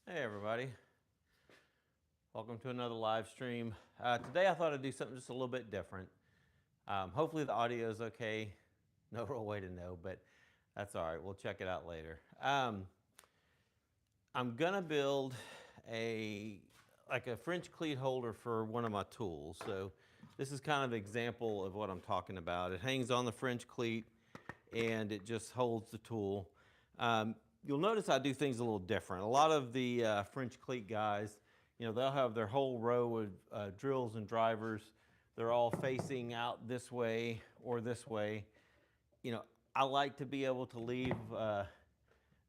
Hey everybody, welcome to another live stream. Today I thought I'd do something just a little bit different. Hopefully the audio is okay. No real way to know, but that's all right. We'll check it out later. I'm gonna build like a French cleat holder for one of my tools. So this is kind of an example of what I'm talking about. It hangs on the French cleat and it just holds the tool. You'll notice I do things a little different. A lot of the French cleat guys, they'll have their whole row of drills and drivers. They're all facing out this way or this way. I like to be able to leave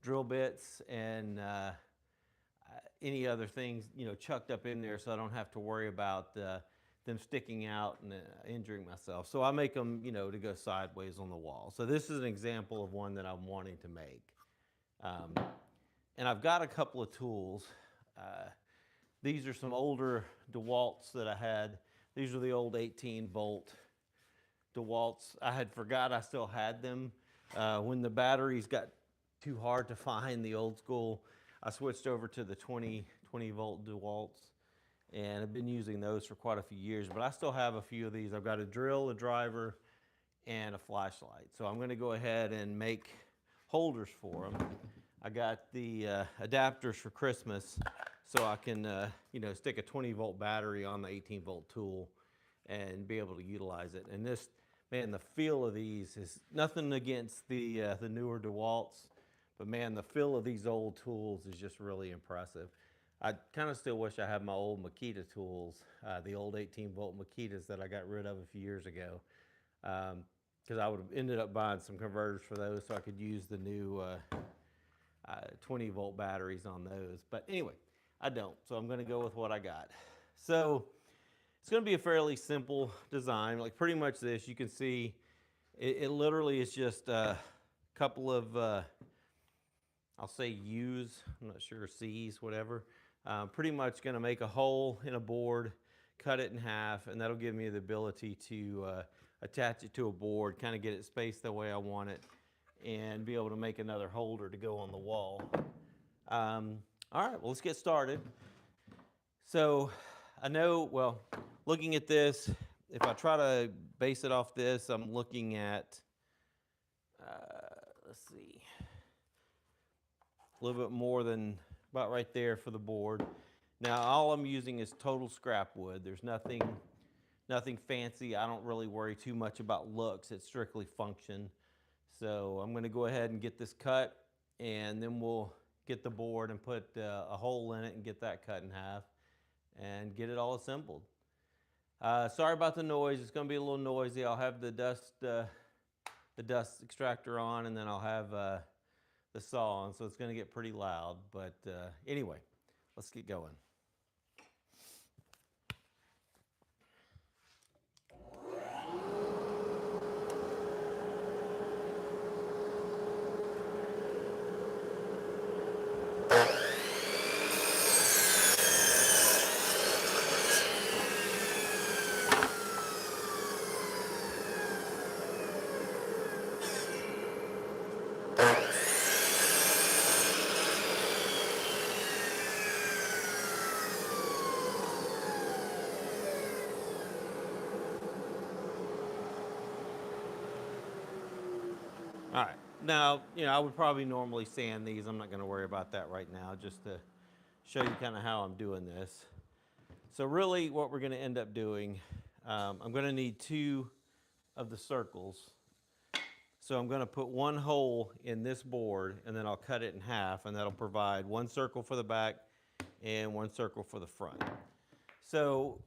drill bits and any other things, chucked up in there so I don't have to worry about them sticking out and injuring myself. So I make them, to go sideways on the wall. So this is an example of one that I'm wanting to make. And I've got a couple of tools. These are some older DeWalt's that I had. These are the old 18-volt DeWalt's. I had forgot I still had them. When the batteries got too hard to find, the old school, I switched over to the 20-volt DeWalt's, and I've been using those for quite a few years, but I still have a few of these. I've got a drill, a driver, and a flashlight. So I'm going to go ahead and make holders for them. I got the adapters for Christmas, so I can stick a 20-volt battery on the 18-volt tool and be able to utilize it. And this, man, the feel of these is nothing against the newer DeWalt's, but man, the feel of these old tools is just really impressive. I kind of still wish I had my old Makita tools, the old 18-volt Makitas that I got rid of a few years ago, because I would have ended up buying some converters for those so I could use the new 20-volt batteries on those. But anyway, I don't, so I'm going to go with what I got. So it's going to be a fairly simple design, like pretty much this. You can see it literally is just a couple of, I'll say U's, I'm not sure, C's, whatever. Pretty much going to make a hole in a board, cut it in half, and that'll give me the ability to attach it to a board, kind of get it spaced the way I want it, and be able to make another holder to go on the wall. All right, well, let's get started. So I know, well, looking at this, if I try to base it off this, I'm looking at, let's see, a little bit more than about right there for the board. Now, all I'm using is total scrap wood. There's nothing fancy. I don't really worry too much about looks. It's strictly function. So I'm going to go ahead and get this cut, and then we'll get the board and put a hole in it and get that cut in half and get it all assembled. Sorry about the noise. It's going to be a little noisy. I'll have the dust extractor on, and then I'll have the saw on, so it's going to get pretty loud. But anyway, let's get going. All right, now, I would probably normally sand these. I'm not going to worry about that right now, just to show you kind of how I'm doing this. So really what we're going to end up doing, I'm going to need 2 of the circles. So I'm going to put one hole in this board, and then I'll cut it in half, and that'll provide 1 circle for the back and 1 circle for the front. So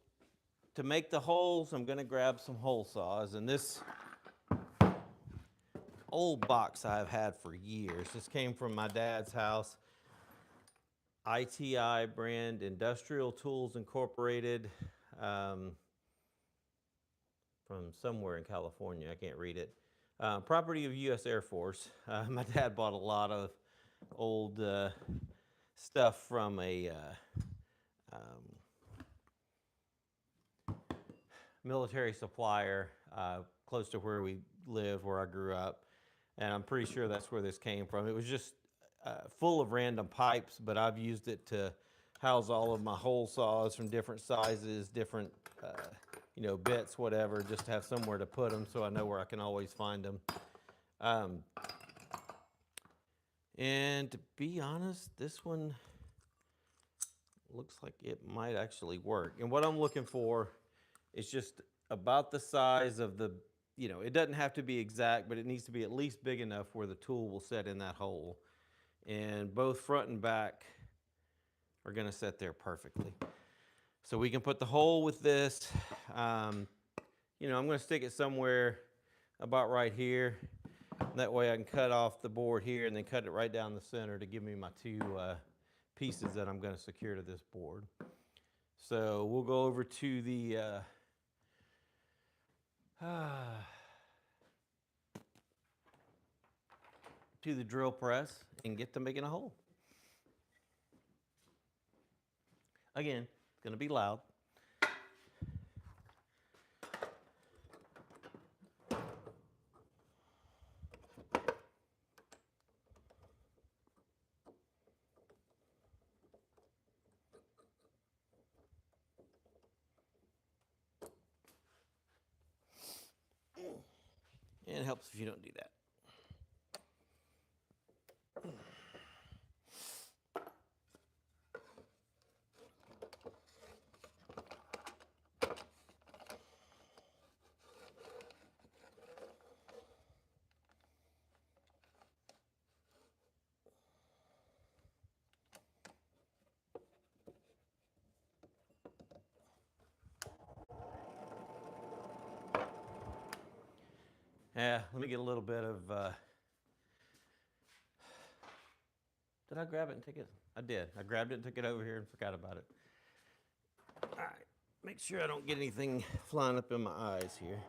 to make the holes, I'm going to grab some hole saws, and this old box I've had for years. This came from my dad's house. ITI brand, Industrial Tools Incorporated, from somewhere in California. I can't read it. Property of U.S. Air Force. My dad bought a lot of old stuff from a military supplier close to where we live, where I grew up. And I'm pretty sure that's where this came from. It was just full of random pipes, but I've used it to house all of my hole saws from different sizes, different, bits, whatever, just to have somewhere to put them so I know where I can always find them. And to be honest, this one looks like it might actually work. And what I'm looking for is just about the size of the, it doesn't have to be exact, but it needs to be at least big enough where the tool will set in that hole. And both front and back are gonna set there perfectly. So we can put the hole with this. I'm gonna stick it somewhere about right here. That way I can cut off the board here and then cut it right down the center to give me my two pieces that I'm gonna secure to this board. So we'll go over to the drill press and get to making a hole. Again, it's gonna be loud. And it helps if you don't do that. Yeah, let me get a little bit of, did I grab it and take it? I did. I grabbed it and took it over here and forgot about it. All right, make sure I don't get anything flying up in my eyes here.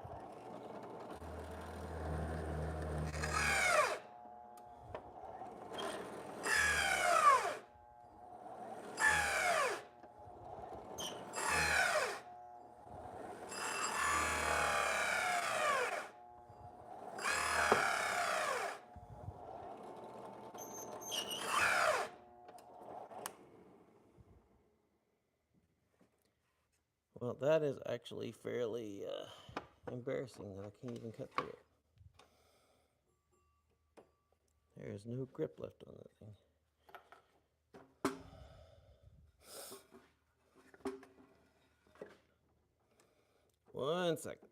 Well, that is actually fairly embarrassing that I can't even cut through it. There is no grip left on that thing. 1 second.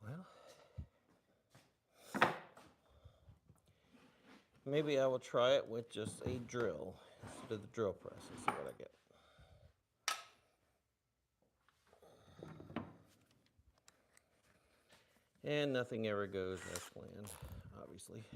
Well, maybe I will try it with just a drill instead of the drill press and see what I get. And nothing ever goes as planned, obviously.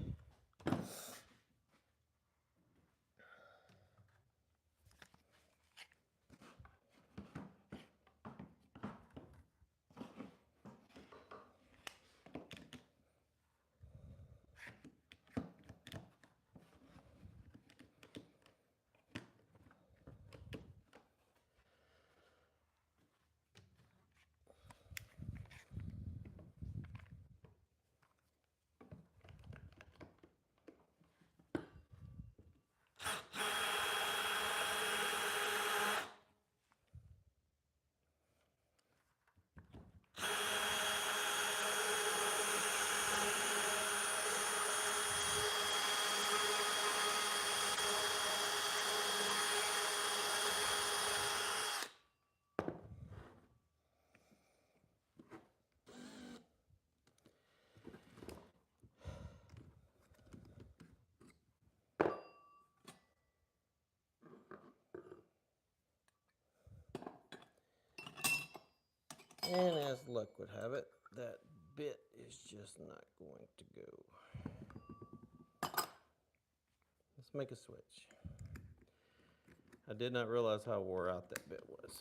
And as luck would have it, that bit is just not going to go. Let's make a switch. I did not realize how wore out that bit was.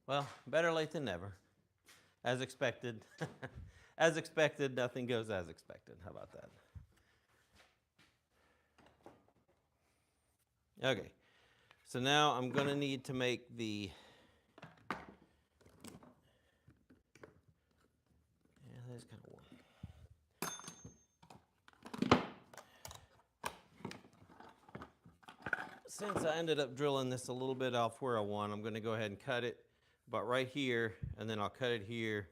Well, better late than never. As expected. As expected, nothing goes as expected. How about that? Okay, so now I'm going to need to make the, yeah, that's kind of warm. Since I ended up drilling this a little bit off where I want, I'm going to go ahead and cut it about right here, and then I'll cut it here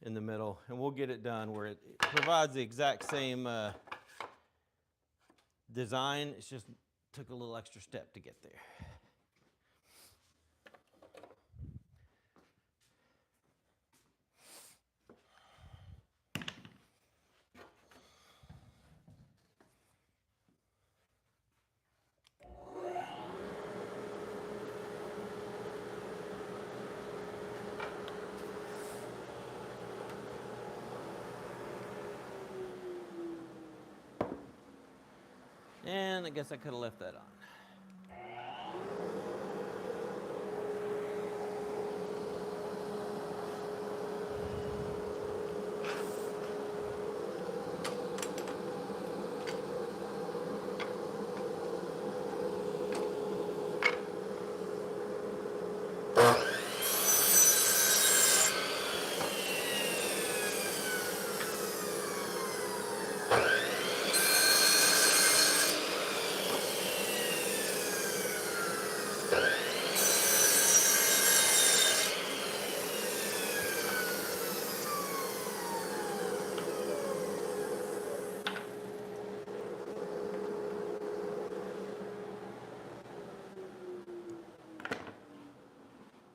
in the middle, and we'll get it done where it provides the exact same design. It's just took a little extra step to get there. And I guess I could have left that on.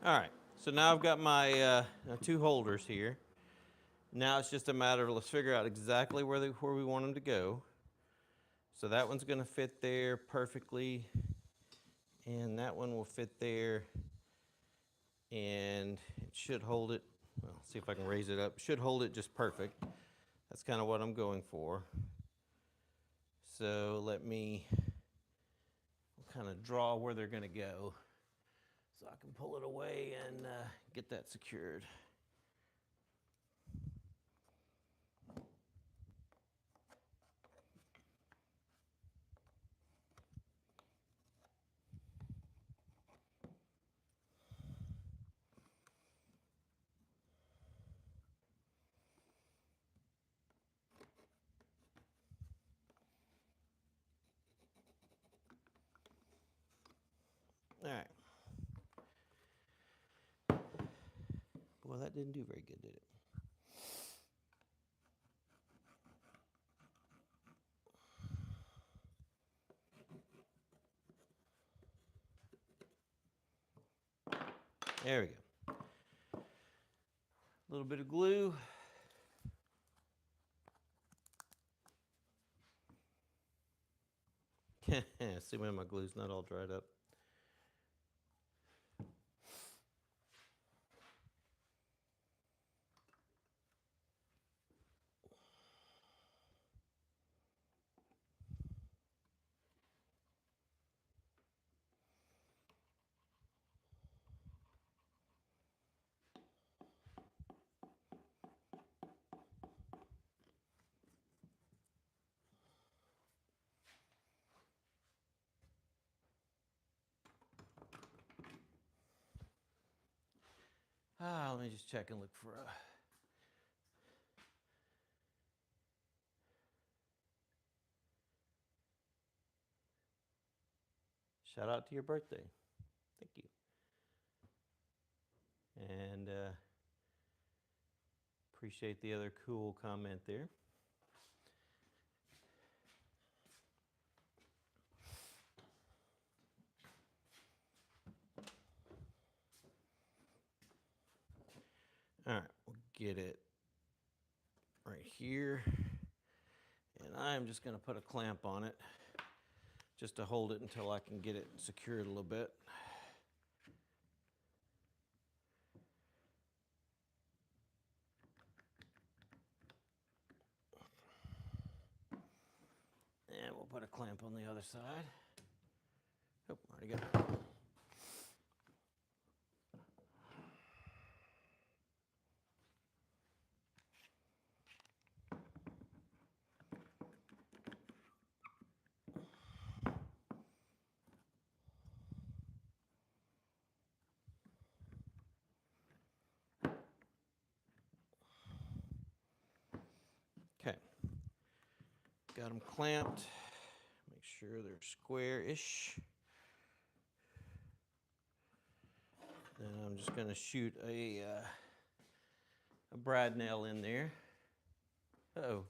All right, so now I've got my two holders here. Now it's just a matter of let's figure out exactly where we want them to go. So that one's going to fit there perfectly, and that one will fit there, and it should hold it. Well, see if I can raise it up. Should hold it just perfect. That's kind of what I'm going for. So let me kind of draw where they're going to go so I can pull it away and get that secured. All right. Well, that didn't do very good, did it? There we go. A little bit of glue. See when my glue's not all dried up. Let me just check and look for a... Shout out to your birthday. Thank you. And appreciate the other cool comment there. All right, we'll get it right here. And I'm just going to put a clamp on it just to hold it until I can get it secured a little bit. And we'll put a clamp on the other side. Oh, already got it. Got them clamped. Make sure they're square-ish. Then I'm just going to shoot a brad nail in there. Uh-oh.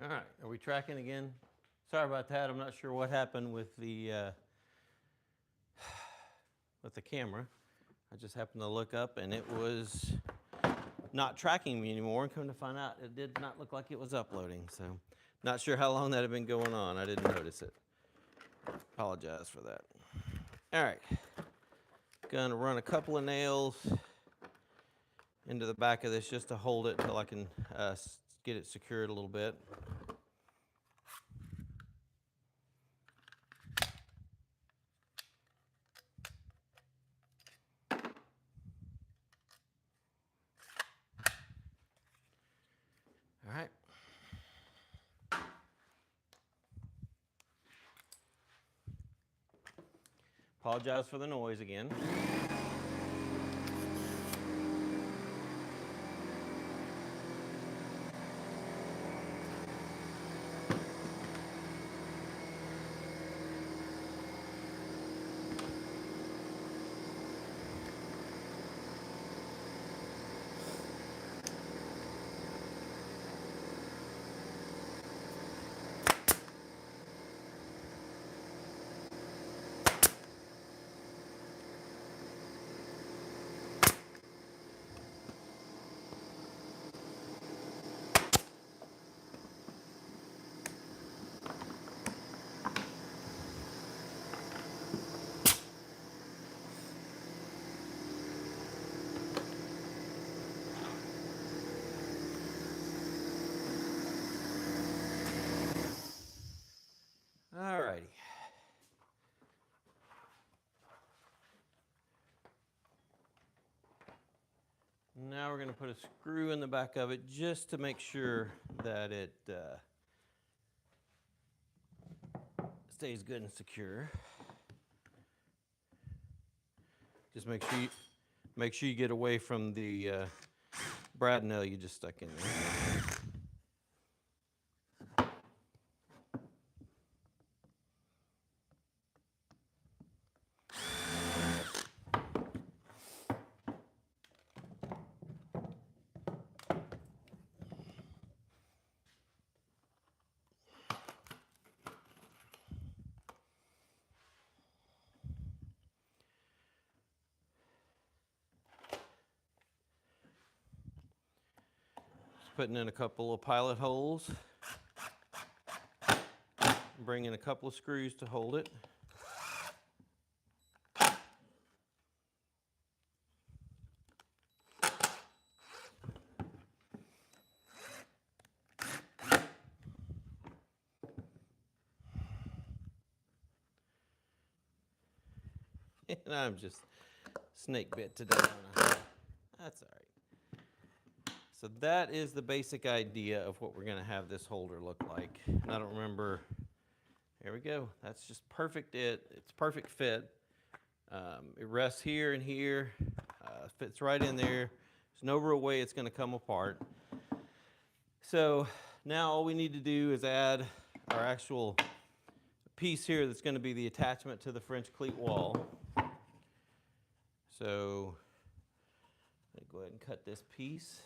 All right, are we tracking again? Sorry about that. I'm not sure what happened with the camera. I just happened to look up and it was not tracking me anymore, and come to find out it did not look like it was uploading. So not sure how long that had been going on. I didn't notice it. Apologize for that. All right, gonna run a couple of nails into the back of this just to hold it until I can get it secured a little bit. All right. Apologize for the noise again. All righty. Now we're going to put a screw in the back of it just to make sure that it stays good and secure. Just make sure you get away from the brad nail you just stuck in there. Putting in a couple of pilot holes. Bring in a couple of screws to hold it. And I'm just snake bit today. That's all right. So that is the basic idea of what we're going to have this holder look like. And I don't remember. There we go. That's just perfect. It's perfect fit. It rests here and here. Fits right in there. There's no real way it's going to come apart. So now all we need to do is add our actual piece here that's going to be the attachment to the French cleat wall. So let me go ahead and cut this piece.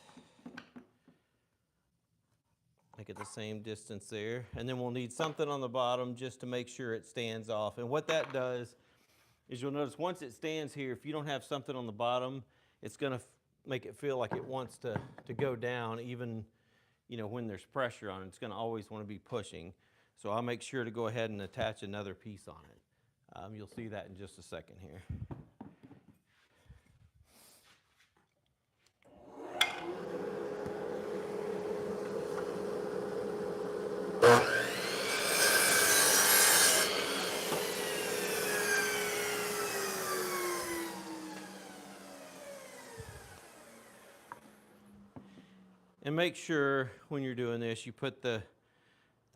Make it the same distance there. And then we'll need something on the bottom just to make sure it stands off. And what that does is you'll notice once it stands here, if you don't have something on the bottom, it's going to make it feel like it wants to go down even, you know, when there's pressure on it. It's going to always want to be pushing. So I'll make sure to go ahead and attach another piece on it. You'll see that in just a second here. And make sure when you're doing this, you put the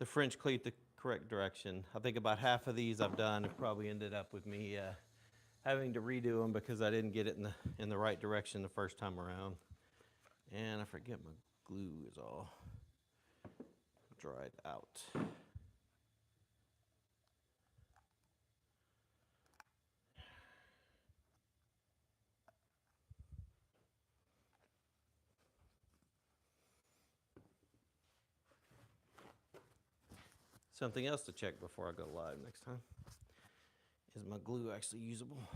French cleat the correct direction. I think about half of these I've done have probably ended up with me having to redo them because I didn't get it in the right direction the first time around. And I forget my glue is all dried out. Something else to check before I go live next time. Is my glue actually usable?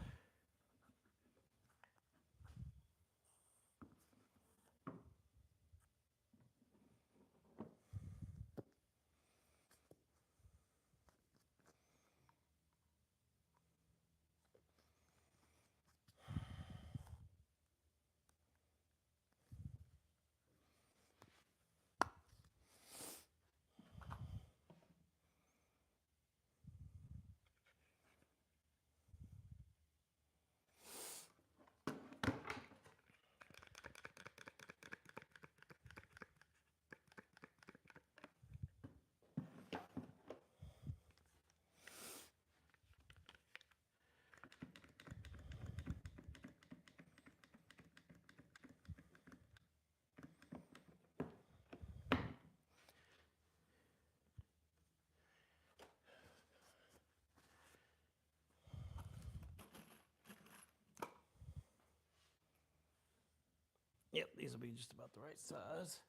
Yep, these will be just about the right size.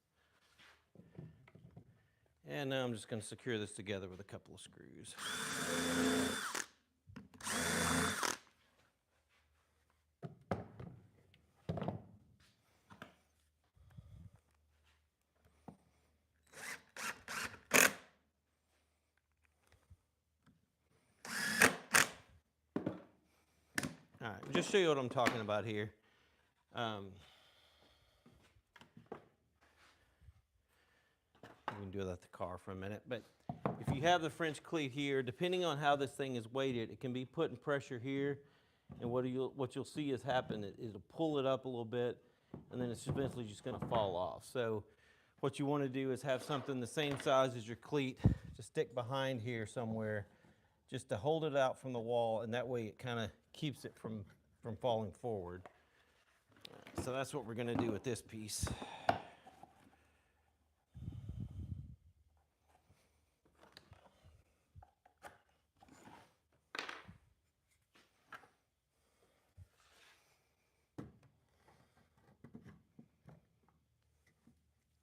And now I'm just going to secure this together with a couple of screws. All right, just show you what I'm talking about here. We can do that at the car for a minute, but if you have the French cleat here, depending on how this thing is weighted, it can be putting pressure here, and what you'll see is happen, it'll pull it up a little bit, and then it's eventually just going to fall off. So what you want to do is have something the same size as your cleat to stick behind here somewhere, just to hold it out from the wall, and that way it kind of keeps it from falling forward. So that's what we're going to do with this piece.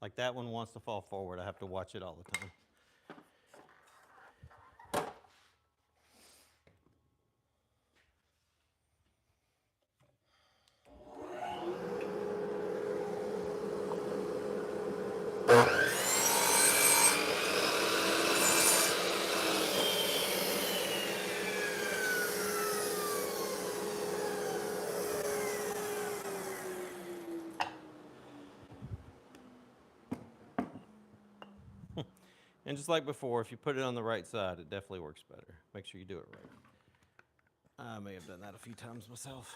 Like that one wants to fall forward. I have to watch it all the time. And just like before, if you put it on the right side, it definitely works better. Make sure you do it right. I may have done that a few times myself,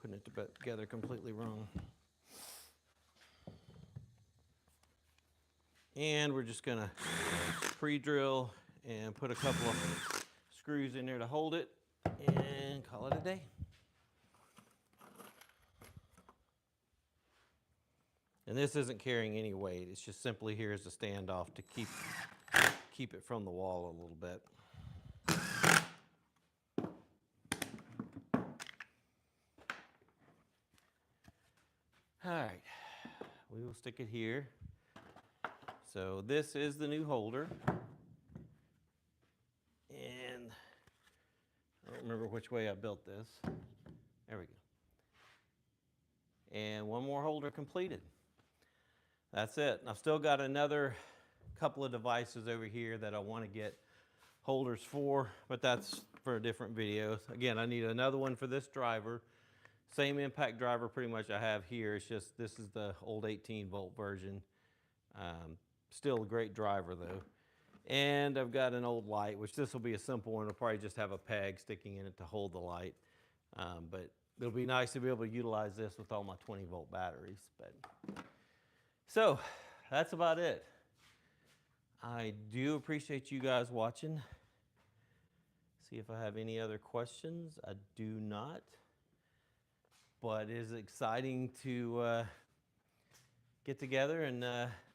putting it together completely wrong. And we're just gonna pre-drill and put a couple of screws in there to hold it and call it a day. And this isn't carrying any weight. It's just simply here as a standoff to keep it from the wall a little bit. All right, we will stick it here. So this is the new holder. And I don't remember which way I built this. There we go. And one more holder completed. That's it. I've still got another couple of devices over here that I want to get holders for, but that's for a different video. Again, I need another one for this driver. Same impact driver pretty much I have here. It's just this is the old 18-volt version. Still a great driver though. And I've got an old light, which this will be a simple one. It'll probably just have a peg sticking in it to hold the light. But it'll be nice to be able to utilize this with all my 20-volt batteries. So that's about it. I do appreciate you guys watching. See if I have any other questions. I do not. But it is exciting to get together and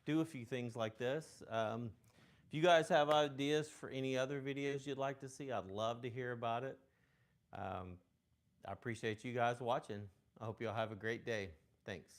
do a few things like this. If you guys have ideas for any other videos you'd like to see, I'd love to hear about it. I appreciate you guys watching. I hope you all have a great day. Thanks.